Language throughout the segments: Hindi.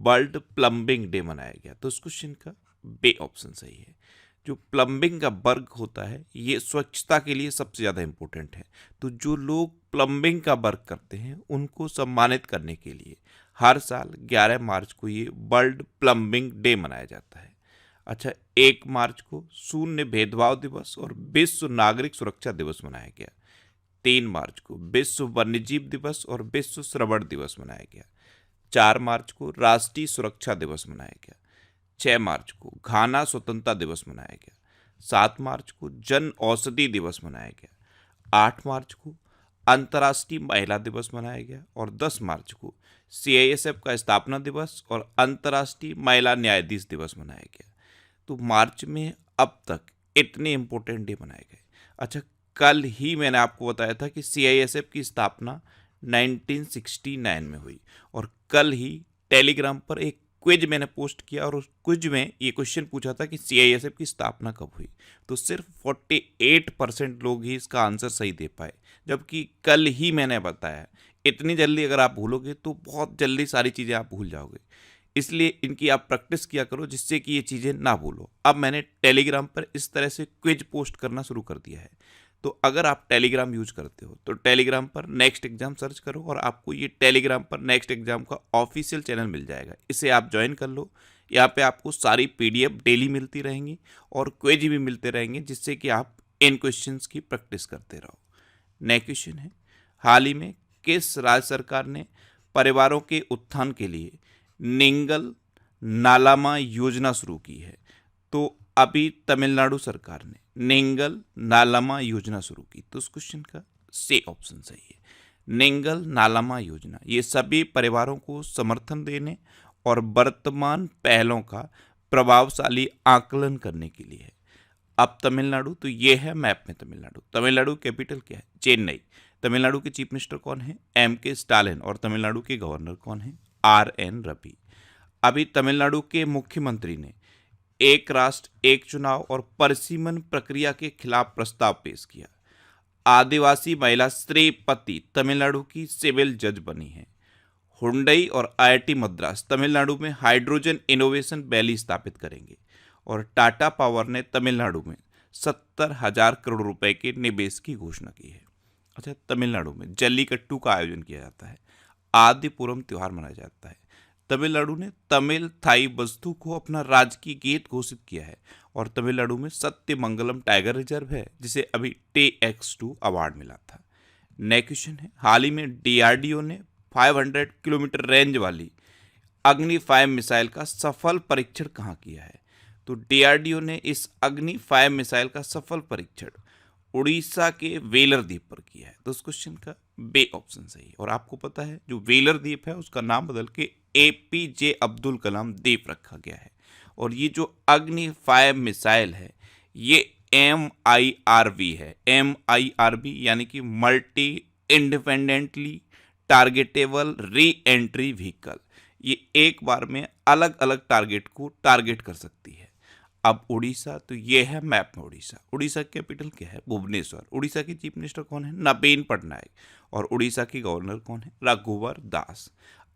वर्ल्ड प्लम्बिंग डे मनाया गया। तो इस क्वेश्चन का बे ऑप्शन सही है। जो प्लम्बिंग का वर्क होता है ये स्वच्छता के लिए सबसे ज़्यादा इम्पोर्टेंट है। तो जो लोग प्लम्बिंग का वर्क करते हैं उनको सम्मानित करने के लिए हर साल 11 मार्च को ये वर्ल्ड प्लम्बिंग डे मनाया जाता है। अच्छा, 1 मार्च को शून्य भेदभाव दिवस और विश्व नागरिक सुरक्षा दिवस मनाया गया। 3 मार्च को विश्व वन्यजीव दिवस और विश्व श्रवण दिवस मनाया गया। 4 मार्च को राष्ट्रीय सुरक्षा दिवस मनाया गया। 6 मार्च को घाना स्वतंत्रता दिवस मनाया गया। 7 मार्च को जन औषधि दिवस मनाया गया। 8 मार्च को अंतर्राष्ट्रीय महिला दिवस मनाया गया और 10 मार्च को सीआईएसएफ का स्थापना दिवस और अंतर्राष्ट्रीय महिला न्यायाधीश दिवस मनाया गया। तो मार्च में अब तक इतने इम्पोर्टेंट डे मनाए गए। अच्छा, कल ही मैंने आपको बताया था कि सीआईएसएफ की स्थापना 1969 में हुई और कल ही टेलीग्राम पर एक क्विज मैंने पोस्ट किया और उस क्विज में ये क्वेश्चन पूछा था कि सीआईएसएफ की स्थापना कब हुई। तो सिर्फ 48% लोग ही इसका आंसर सही दे पाए, जबकि कल ही मैंने बताया। इतनी जल्दी अगर आप भूलोगे तो बहुत जल्दी सारी चीज़ें आप भूल जाओगे, इसलिए इनकी आप प्रैक्टिस किया करो जिससे कि ये चीज़ें ना भूलो। अब मैंने टेलीग्राम पर इस तरह से क्विज पोस्ट करना शुरू कर दिया है। तो अगर आप टेलीग्राम यूज करते हो तो टेलीग्राम पर नेक्स्ट एग्जाम सर्च करो और आपको ये टेलीग्राम पर नेक्स्ट एग्जाम का ऑफिशियल चैनल मिल जाएगा। इसे आप ज्वाइन कर लो। यहाँ पे आपको सारी पीडीएफ डेली मिलती रहेंगी और क्विज भी मिलते रहेंगे जिससे कि आप इन क्वेश्चंस की प्रैक्टिस करते रहो। नेक्स्ट क्वेश्चन है, हाल ही में किस राज्य सरकार ने परिवारों के उत्थान के लिए नेंगल नालामा योजना शुरू की है? तो अभी तमिलनाडु सरकार ने नेंगल नालामा योजना शुरू की। तो उस क्वेश्चन का सी ऑप्शन सही है। नेंगल नालामा योजना ये सभी परिवारों को समर्थन देने और वर्तमान पहलों का प्रभावशाली आकलन करने के लिए है। अब तमिलनाडु, तो ये है मैप में तमिलनाडु। तमिलनाडु कैपिटल क्या है? चेन्नई। तमिलनाडु के चीफ मिनिस्टर कौन है? एम.के. स्टालिन। और तमिलनाडु के गवर्नर कौन है? आर.एन. रवि। अभी तमिलनाडु के मुख्यमंत्री ने एक राष्ट्र एक चुनाव और परिसीमन प्रक्रिया के खिलाफ प्रस्ताव पेश किया। आदिवासी महिला श्रीपति तमिलनाडु की सिविल जज बनी है। हुंडई और आईआईटी मद्रास तमिलनाडु में हाइड्रोजन इनोवेशन वैली स्थापित करेंगे। और टाटा पावर ने तमिलनाडु में 70,000 करोड़ रुपए के निवेश की घोषणा की है। अच्छा, तमिलनाडु में जल्लीकट्टू का आयोजन किया जाता है। आदिपुरम त्योहार मनाया जाता है। तमिलनाडु ने तमिल थाई वस्तु को अपना राजकीय गीत घोषित किया है। और तमिलनाडु में सत्यमंगलम टाइगर रिजर्व है जिसे अभी TX2 अवार्ड मिला था। नेक्स्ट क्वेश्चन है, हाल ही में डीआरडीओ ने 500 किलोमीटर रेंज वाली अग्नि 5 मिसाइल का सफल परीक्षण कहाँ किया है? तो डीआरडीओ ने इस अग्नि 5 मिसाइल का सफल परीक्षण उड़ीसा के वेलर द्वीप पर किया है। तो उस क्वेश्चन का बे ऑप्शन सही है। और आपको पता है जो वेलर द्वीप है उसका नाम बदल के APJ अब्दुल कलाम द्वीप रखा गया है। और ये जो अग्नि 5 मिसाइल है ये MIRV है। MIRV यानी कि multi independently targetable re entry vehicle. ये एक बार में अलग अलग टारगेट को टारगेट कर सकती है। अब उड़ीसा, तो ये है मैप में उड़ीसा। उड़ीसा की कैपिटल क्या है? भुवनेश्वर। उड़ीसा के चीफ मिनिस्टर कौन है? नवीन पटनायक। और उड़ीसा की गवर्नर कौन है? रघुवर दास।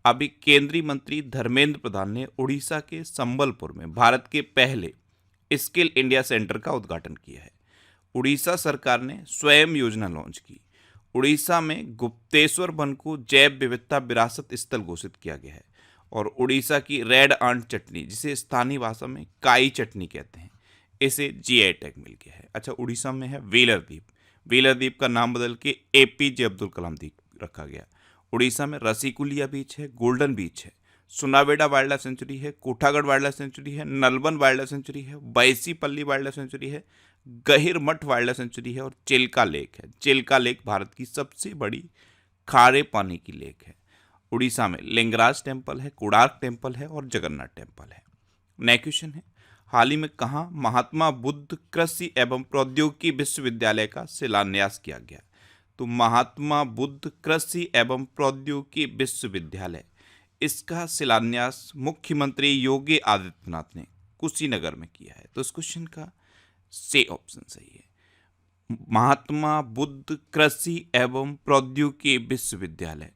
अभी केंद्रीय मंत्री धर्मेंद्र प्रधान ने उड़ीसा के संबलपुर में भारत के पहले स्किल इंडिया सेंटर का उद्घाटन किया है। उड़ीसा सरकार ने स्वयं योजना लॉन्च की। उड़ीसा में गुप्तेश्वर वन को जैव विविधता विरासत स्थल घोषित किया गया है। और उड़ीसा की रेड आंट चटनी जिसे स्थानीय भाषा में काई चटनी कहते हैं, इसे GI टैग मिल गया है। अच्छा, उड़ीसा में है वेलर द्वीप। वेलर द्वीप का नाम बदल के APJ अब्दुल कलाम द्वीप रखा गया। उड़ीसा में रसिकुलिया बीच है, गोल्डन बीच है, सुनावेडा वाइल्ड लाइफ सेंचुरी है, कोठागढ़ वाइल्ड लाइफ सेंचुरी है, नलबन वाइल्ड लाइफ सेंचुरी है, बैसीपल्ली वाइल्ड लाइफ सेंचुरी है, गहिरमठ वाइल्ड लाइफ सेंचुरी है और चिल्का लेक है। चिल्का लेक भारत की सबसे बड़ी खारे पानी की लेक है। उड़ीसा में लिंगराज टेम्पल है, कोणार्क टेम्पल है और जगन्नाथ टेम्पल है। नेक्स्ट क्वेश्चन है, हाल ही में कहाँ महात्मा बुद्ध कृषि एवं प्रौद्योगिकी विश्वविद्यालय का शिलान्यास किया गया? तो महात्मा बुद्ध कृषि एवं प्रौद्योगिकी विश्वविद्यालय, इसका शिलान्यास मुख्यमंत्री योगी आदित्यनाथ ने कुशीनगर में किया है। तो इस क्वेश्चन का सी ऑप्शन सही है। महात्मा बुद्ध कृषि एवं प्रौद्योगिकी विश्वविद्यालय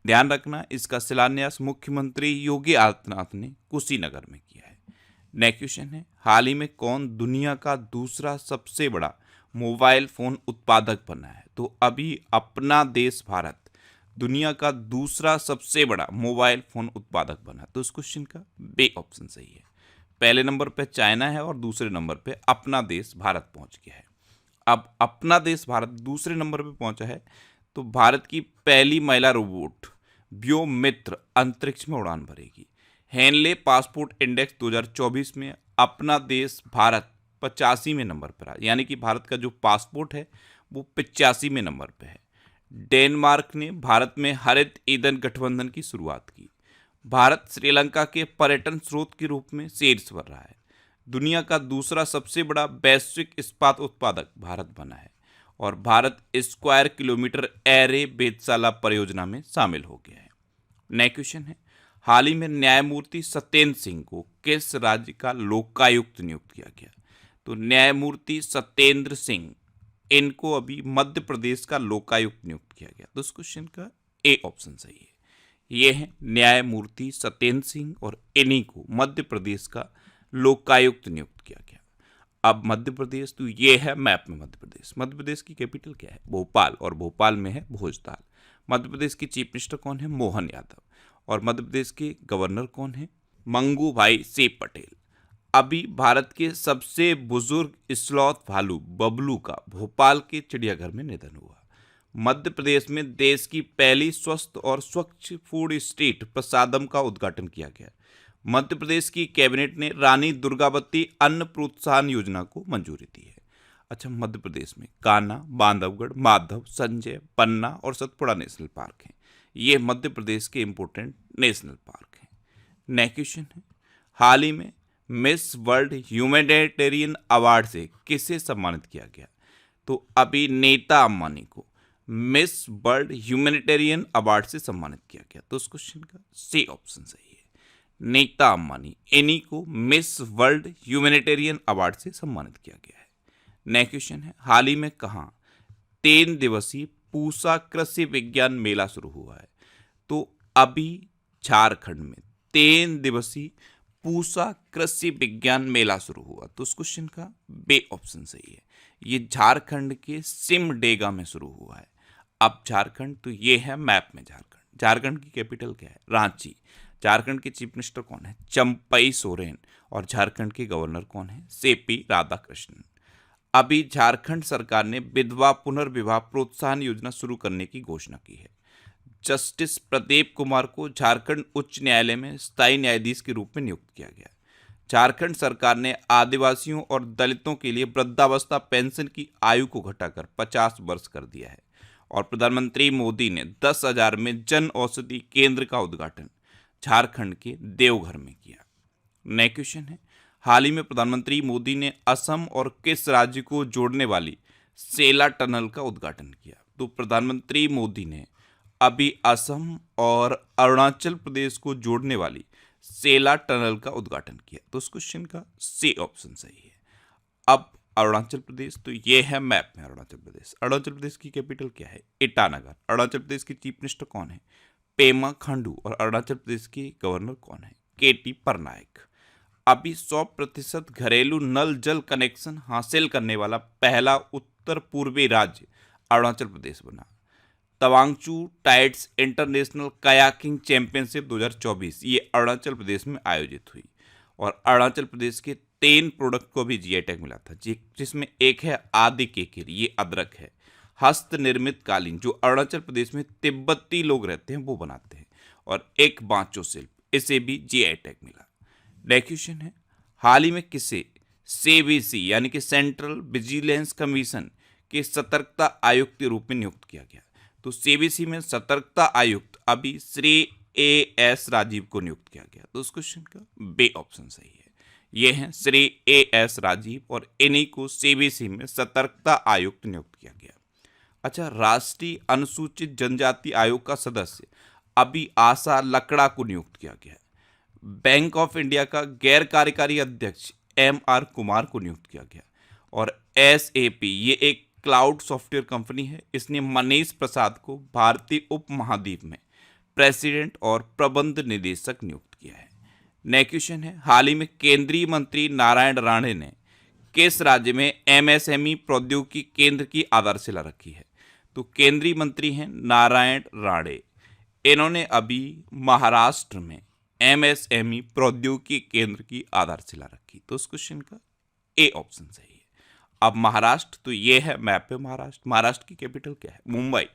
ध्यान रखना, इसका शिलान्यास मुख्यमंत्री योगी आदित्यनाथ ने कुशीनगर में किया है। नेक्स्ट क्वेश्चन है, हाल ही में कौन दुनिया का दूसरा सबसे बड़ा मोबाइल फोन उत्पादक बना है? तो अभी अपना देश भारत दुनिया का दूसरा सबसे बड़ा मोबाइल फोन उत्पादक बना। तो इस क्वेश्चन का बी ऑप्शन सही है। पहले नंबर पे चाइना है और दूसरे नंबर पे अपना देश भारत पहुंच गया है। अब अपना देश भारत दूसरे नंबर पे पहुंचा है तो भारत की पहली महिला रोबोट व्योममित्र अंतरिक्ष में उड़ान भरेगी। हेनले पासपोर्ट इंडेक्स 2024 में अपना देश भारत 85वें नंबर पर है, यानी कि भारत का जो पासपोर्ट है वो 85वें नंबर पे है। डेनमार्क ने भारत में हरित ईंधन गठबंधन की शुरुआत की। भारत श्रीलंका के पर्यटन स्रोत के रूप में शीर्ष पर रहा है। दुनिया का दूसरा सबसे बड़ा वैश्विक इस्पात उत्पादक भारत बना है और भारत स्क्वायर किलोमीटर एरे वेधशाला परियोजना में शामिल हो गया है। नेक्स्ट क्वेश्चन है, हाल ही में न्यायमूर्ति सत्येंद्र सिंह को किस राज्य का लोकायुक्त नियुक्त किया गया? तो न्यायमूर्ति सत्येंद्र सिंह, इनको अभी मध्य प्रदेश का लोकायुक्त नियुक्त किया गया। तो इस क्वेश्चन का ए ऑप्शन सही है। ये है न्यायमूर्ति सत्येंद्र सिंह और इन्हीं को मध्य प्रदेश का लोकायुक्त नियुक्त किया गया। अब मध्य प्रदेश, तो ये है मैप में मध्य प्रदेश। मध्य प्रदेश की कैपिटल क्या है? भोपाल, और भोपाल में है भोजताल। मध्य प्रदेश के चीफ मिनिस्टर कौन है? मोहन यादव। और मध्य प्रदेश के गवर्नर कौन है? मंगू भाई सेठ पटेल। अभी भारत के सबसे बुजुर्ग स्लॉथ भालू बबलू का भोपाल के चिड़ियाघर में निधन हुआ। मध्य प्रदेश में देश की पहली स्वस्थ और स्वच्छ फूड स्ट्रीट प्रसादम का उद्घाटन किया गया। मध्य प्रदेश की कैबिनेट ने रानी दुर्गावती अन्न प्रोत्साहन योजना को मंजूरी दी है। अच्छा, मध्य प्रदेश में कान्हा, बांधवगढ़, माधव, संजय, पन्ना और सतपुड़ा नेशनल पार्क हैं। ये मध्य प्रदेश के इंपोर्टेंट नेशनल पार्क हैं। नेक्स्ट क्वेश्चन है, हाल ही में मिस वर्ल्ड ह्यूमैनिटेरियन अवार्ड से किसे सम्मानित किया गया? तो अभी नीता अंबानी को मिस वर्ल्ड ह्यूमैनिटेरियन अवार्ड से सम्मानित किया गया। तो उस क्वेश्चन का सी ऑप्शन सही है। नीता अंबानी, इन्हीं को मिस वर्ल्ड ह्यूमैनिटेरियन अवार्ड से सम्मानित किया गया है। नेक्स्ट क्वेश्चन है, हाल ही में कहाँ 3 दिवसीय पूसा कृषि विज्ञान मेला शुरू हुआ है? तो अभी झारखंड में 3 दिवसीय पूसा कृषि विज्ञान मेला शुरू हुआ। तो उस क्वेश्चन का बे ऑप्शन सही है। ये झारखंड के सिमडेगा में शुरू हुआ है। अब झारखंड, तो ये है मैप में झारखंड। झारखंड की कैपिटल क्या है? रांची। झारखंड के चीफ मिनिस्टर कौन है? चंपई सोरेन। और झारखंड के गवर्नर कौन है? सीपी राधाकृष्णन। अभी झारखंड सरकार ने विधवा पुनर्विवाह प्रोत्साहन योजना शुरू करने की घोषणा की है। जस्टिस प्रदीप कुमार को झारखंड उच्च न्यायालय में स्थायी न्यायाधीश के रूप में नियुक्त किया गया। झारखंड सरकार ने आदिवासियों और दलितों के लिए वृद्धावस्था पेंशन की आयु को घटाकर 50 वर्ष कर दिया है। और प्रधानमंत्री मोदी ने 10,000 में जन औषधि केंद्र का उद्घाटन झारखंड के देवघर में किया। नेक्स्ट क्वेश्चन है, हाल ही में प्रधानमंत्री मोदी ने असम और किस राज्य को जोड़ने वाली सेला टनल का उद्घाटन किया? तो प्रधानमंत्री मोदी ने अभी असम और अरुणाचल प्रदेश को जोड़ने वाली सेला टनल का उद्घाटन किया। तो उस क्वेश्चन का सी ऑप्शन सही है। अब अरुणाचल प्रदेश, तो ये है मैप में अरुणाचल प्रदेश। अरुणाचल प्रदेश की कैपिटल क्या है? ईटानगर। अरुणाचल प्रदेश के चीफ मिनिस्टर कौन है? पेमा खांडू। और अरुणाचल प्रदेश के गवर्नर कौन है? केटी परनायक। अभी 100% घरेलू नल जल कनेक्शन हासिल करने वाला पहला उत्तर पूर्वी राज्य अरुणाचल प्रदेश बना। तवांगचू टाइड्स इंटरनेशनल कयाकिंग चैंपियनशिप 2024 ये अरुणाचल प्रदेश में आयोजित हुई। और अरुणाचल प्रदेश के 3 प्रोडक्ट को भी जीआई टैग मिला था, जिसमें एक है आदि केकेर, ये अदरक है। हस्त निर्मित कालीन, जो अरुणाचल प्रदेश में तिब्बती लोग रहते हैं वो बनाते हैं। और एक बांचो शिल्प, इसे भी जीआई टैग मिला। नेक्स्ट क्वेश्चन है, हाल ही में किसे सीवीसी यानी कि सेंट्रल विजिलेंस कमीशन के सतर्कता आयुक्त के रूप में नियुक्त किया गया? तो सीवीसी में सतर्कता आयुक्त अभी श्री एएस राजीव को नियुक्त किया गया। तो उस क्वेश्चन का बे ऑप्शन सही है। ये हैं श्री एएस राजीव और इन्हीं को सीवीसी में सतर्कता आयुक्त नियुक्त किया गया। अच्छा, राष्ट्रीय अनुसूचित जनजाति आयोग का सदस्य अभी आशा लकड़ा को नियुक्त किया गया। बैंक ऑफ इंडिया का गैर कार्यकारी अध्यक्ष एमआर कुमार को नियुक्त किया गया। और एसएपी ये एक क्लाउड सॉफ्टवेयर कंपनी है, इसने मनीष प्रसाद को भारतीय उपमहाद्वीप में प्रेसिडेंट और प्रबंध निदेशक नियुक्त किया है। नेक्स्ट क्वेश्चन है, हाल ही में केंद्रीय मंत्री नारायण राणे ने किस राज्य में एमएसएमई प्रौद्योगिकी केंद्र की आधारशिला रखी है? तो केंद्रीय मंत्री हैं नारायण राणे, इन्होंने अभी महाराष्ट्र में एमएसएमई प्रौद्योगिकी केंद्र की आधारशिला रखी। तो इस क्वेश्चन का ए ऑप्शन सही है। अब महाराष्ट्र, तो ये है मैप पे महाराष्ट्र। महाराष्ट्र की कैपिटल क्या है? मुंबई।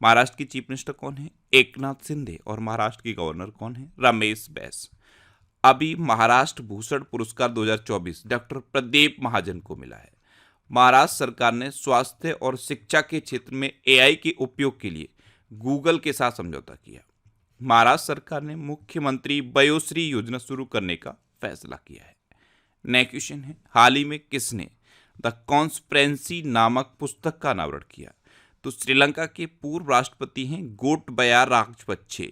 महाराष्ट्र की चीफ मिनिस्टर कौन है? एकनाथ शिंदे। और महाराष्ट्र की गवर्नर कौन है? रमेश बैस। अभी महाराष्ट्र भूषण पुरस्कार 2024 डॉक्टर प्रदीप महाजन को मिला है। महाराष्ट्र सरकार ने स्वास्थ्य और शिक्षा के क्षेत्र में एआई के उपयोग के लिए गूगल के साथ समझौता किया। महाराष्ट्र सरकार ने मुख्यमंत्री वयोश्री योजना शुरू करने का फैसला किया है। नेक्स्ट क्वेश्चन है, हाल ही में किसने द कॉन्स्पिरेसी नामक पुस्तक का अनावरण किया? तो श्रीलंका के पूर्व राष्ट्रपति हैं गोटबाया राजपक्षे,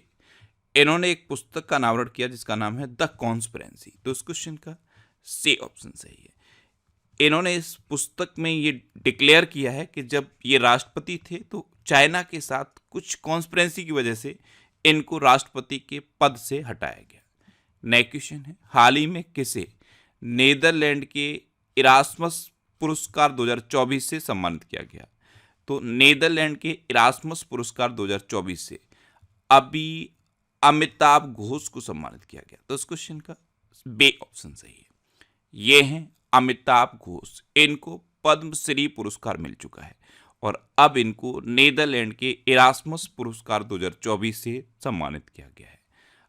इन्होंने एक पुस्तक का अनावरण किया जिसका नाम है द कॉन्स्पिरेसी। तो इस क्वेश्चन का सी ऑप्शन सही है। इन्होंने इस पुस्तक में ये डिक्लेयर किया है कि जब ये राष्ट्रपति थे तो चाइना के साथ कुछ कॉन्स्पिरेसी की वजह से इनको राष्ट्रपति के पद से हटाया गया। नेक्स्ट क्वेश्चन है, हाल ही में किसे नीदरलैंड के इरास्मस पुरस्कार 2024 से सम्मानित किया गया? तो नीदरलैंड के इरास्मस पुरस्कार 2024 से अभी अमिताभ घोष को सम्मानित किया गया। तो इस क्वेश्चन का बे ऑप्शन सही है। ये हैं अमिताभ घोष, इनको पद्मश्री पुरस्कार मिल चुका है और अब इनको नीदरलैंड के इरास्मस पुरस्कार 2024 से सम्मानित किया गया है।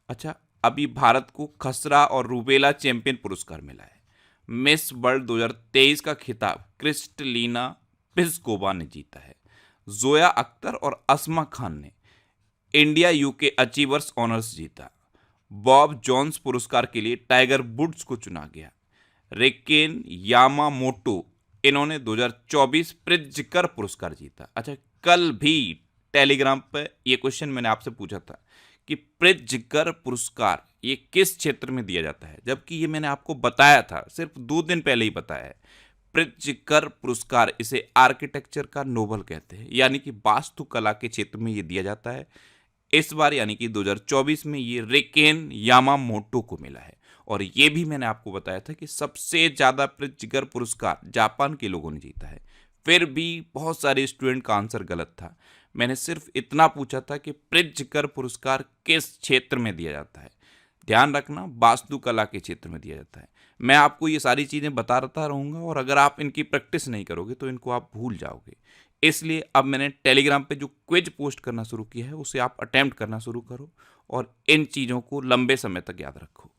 अच्छा, अभी भारत को खसरा और रूबेला चैंपियन पुरस्कार मिला है। मिस वर्ल्ड 2023 का खिताब क्रिस्टलिना प्लिस्कोवा ने जीता है। जोया अख्तर और असमा खान ने इंडिया यूके अचीवर्स ऑनर्स जीता। बॉब जोन्स पुरस्कार के लिए टाइगर वुड्स को चुना गया। रिकेन यामामोटो, इन्होंने 2024 प्रित्जकर पुरस्कार जीता। अच्छा, कल भी टेलीग्राम पर यह क्वेश्चन मैंने आपसे पूछा था कि प्रित्जकर पुरस्कार ये किस क्षेत्र में दिया जाता है, जबकि ये मैंने आपको बताया था, सिर्फ 2 दिन पहले ही बताया है। प्रित्जकर पुरस्कार इसे आर्किटेक्चर का नोबल कहते हैं, यानी कि वास्तुकला के क्षेत्र में ये दिया जाता है। इस बार यानी कि 2024 में ये रिकेन यामामोटो को मिला है। और ये भी मैंने आपको बताया था कि सबसे ज़्यादा प्रित्जकर पुरस्कार जापान के लोगों ने जीता है। फिर भी बहुत सारे स्टूडेंट का आंसर गलत था। मैंने सिर्फ इतना पूछा था कि प्रित्जकर पुरस्कार किस क्षेत्र में दिया जाता है। ध्यान रखना, वास्तुकला के क्षेत्र में दिया जाता है। मैं आपको ये सारी चीज़ें बताता रहूँगा और अगर आप इनकी प्रैक्टिस नहीं करोगे तो इनको आप भूल जाओगे। इसलिए अब मैंने टेलीग्राम पे जो क्विज पोस्ट करना शुरू किया है उसे आप अटेम्प्ट करना शुरू करो और इन चीज़ों को लंबे समय तक याद रखो।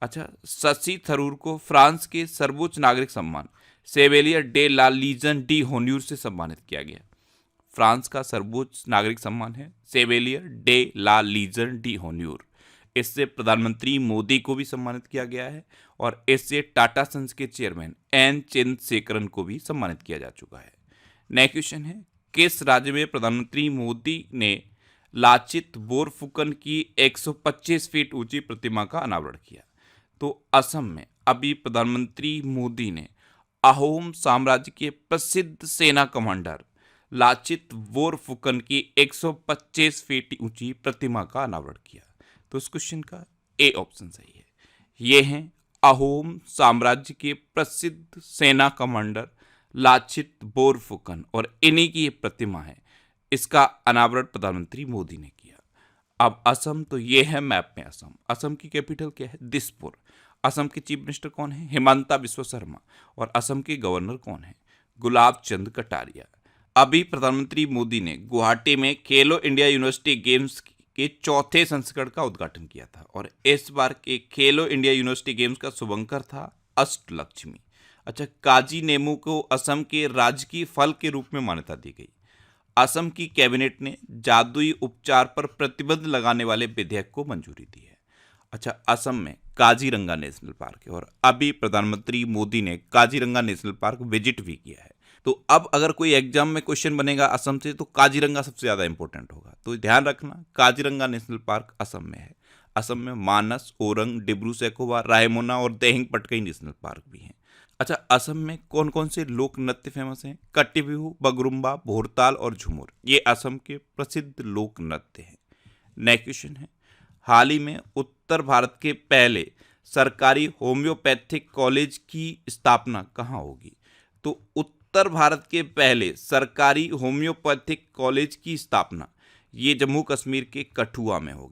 अच्छा, शशि थरूर को फ्रांस के सर्वोच्च नागरिक सम्मान सेवेलियर डे ला लीजन डी होन्यूर से सम्मानित किया गया। फ्रांस का सर्वोच्च नागरिक सम्मान है सेवेलियर डे ला लीजन डी होन्यूर। इससे प्रधानमंत्री मोदी को भी सम्मानित किया गया है और इससे टाटा सन्स के चेयरमैन एन चंद्रशेखरन को भी सम्मानित किया जा चुका है। नेक्स्ट क्वेश्चन है, किस राज्य में प्रधानमंत्री मोदी ने लाचित बोरफुकन की 125 फीट ऊंची प्रतिमा का अनावरण किया? तो असम में अभी प्रधानमंत्री मोदी ने अहोम साम्राज्य के प्रसिद्ध सेना कमांडर लाचित बोरफुकन की 125 फीट ऊंची प्रतिमा का अनावरण किया। तो इस क्वेश्चन का ए ऑप्शन सही है। ये हैं अहोम साम्राज्य के प्रसिद्ध सेना कमांडर लाचित बोरफुकन और इन्हीं की ये प्रतिमा है। इसका अनावरण प्रधानमंत्री मोदी ने किया। अब असम, तो ये है मैप में असम। असम की कैपिटल क्या है? दिसपुर। असम के चीफ मिनिस्टर कौन है? हिमंता बिस्वा शर्मा। और असम के गवर्नर कौन है? गुलाब चंद कटारिया। अभी प्रधानमंत्री मोदी ने गुवाहाटी में खेलो इंडिया यूनिवर्सिटी गेम्स के 4थे संस्करण का उद्घाटन किया था और इस बार के खेलो इंडिया यूनिवर्सिटी गेम्स का शुभंकर था अष्टलक्ष्मी। अच्छा, काजी नेमू को असम के राजकीय फल के रूप में मान्यता दी गई। असम की कैबिनेट ने जादुई उपचार पर प्रतिबंध लगाने वाले विधेयक को मंजूरी दी है। अच्छा, असम में काजीरंगा नेशनल पार्क है और अभी प्रधानमंत्री मोदी ने काजीरंगा नेशनल पार्क विजिट भी किया है। तो अब अगर कोई एग्जाम में क्वेश्चन बनेगा असम से तो काजीरंगा सबसे ज़्यादा इंपॉर्टेंट होगा। तो ध्यान रखना, काजीरंगा नेशनल पार्क असम में है। असम में मानस, ओरंग, डिब्रू सैखोवा, रायमोना और देहिंग पटकई नेशनल पार्क भी हैं। अच्छा, असम में कौन कौन से लोक नृत्य फेमस हैं? कट्टी बिहू, बगरुम्बा, भोरताल और झूमर, ये असम के प्रसिद्ध लोक नृत्य हैं। नेक्स्ट क्वेश्चन है, हाल ही में उत्तर भारत के पहले सरकारी होम्योपैथिक कॉलेज की स्थापना कहाँ होगी? तो उत्तर भारत के पहले सरकारी होम्योपैथिक कॉलेज की स्थापना ये जम्मू कश्मीर के कठुआ में होगी।